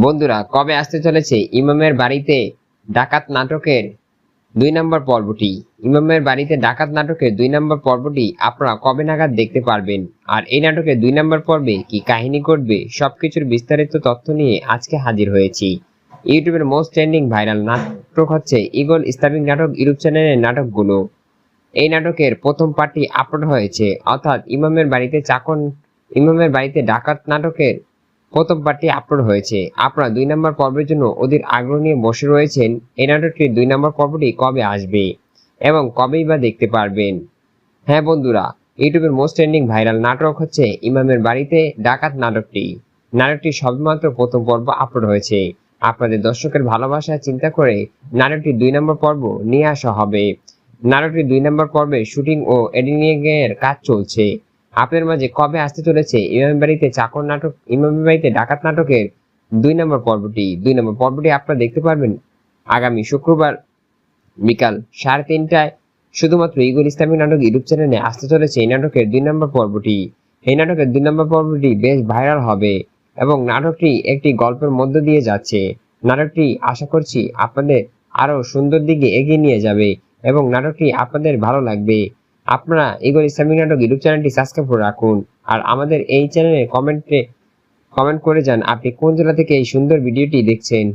বন্ধুরা, কবে আসতে চলেছে ইমামের বাড়িতে ডাকাত নাটকের 2 নম্বর পর্বটি? ইমামের বাড়িতে ডাকাত নাটকের 2 নম্বর পর্বটি আপনারা কবে নাগাদ দেখতে পারবেন? আর এই নাটকের 2 নম্বর পর্বে কি কাহিনী ঘটবে, সবকিছুর বিস্তারিত তথ্য নিয়ে আজকে হাজির হয়েছি। ইউটিউবের মোস্ট ট্রেন্ডিং ভাইরাল নাটক হচ্ছে ঈগল ইসলামিক নাটক ইউটিউব চ্যানেলের নাটকগুলো। এই নাটকের প্রথম পার্টটি আপলোড হয়েছে, অর্থাৎ ইমামের বাড়িতে ডাকাত নাটকের প্রথম পার্টটি আপলোড হয়েছে। আপনারা 2 নম্বর পর্বের জন্য অধীর আগ্রহ নিয়ে বসে রয়েছেন। এই নাটকটির 2 নম্বর পর্বটি কবে আসবে এবং কবেই বা দেখতে পারবেন? হ্যাঁ বন্ধুরা, ইউটিউবের মোস্ট ট্রেন্ডিং ভাইরাল নাটক হচ্ছে ইমামের বাড়িতে ডাকাত নাটকটি সবেমাত্র প্রথম পর্ব আপলোড হয়েছে। আপনাদের দর্শকের ভালোবাসা চিন্তা করে নাটকটির 2 নম্বর পর্ব নিয়ে আসা হবে। নাটকটির 2 নম্বর পর্বে শুটিং ও এডিটিং এর কাজ চলছে। আপনার মাঝে কবে আসতে চলেছে ইমামের বাড়িতে ডাকাত নাটকের 2 নম্বর পর্বটি? 2 নম্বর পর্বটি আপনারা দেখতে পারবেন আগামী শুক্রবার বিকাল 3:30টায় শুধুমাত্র ঈগল ইসলামিক নাটক ইউটিউব চ্যানেলে আসতে চলেছে এই নাটকের 2 নম্বর পর্বটি। এই নাটকের 2 নম্বর পর্বটি বেশ ভাইরাল হবে এবং নাটকটি একটি গল্পের মধ্য দিয়ে যাচ্ছে। নাটকটি আশা করছি আপনাদের আরো সুন্দর দিকে এগিয়ে নিয়ে যাবে এবং নাটকটি আপনাদের ভালো লাগবে। আপনারা ঈগল ইসলামিক নাটক ইউটিউব চ্যানেলটি সাবস্ক্রাইব করে রাখুন আর আমাদের এই চ্যানেলে কমেন্ট করে যান আপনি কোন জেলা থেকে এই সুন্দর ভিডিওটি দেখছেন।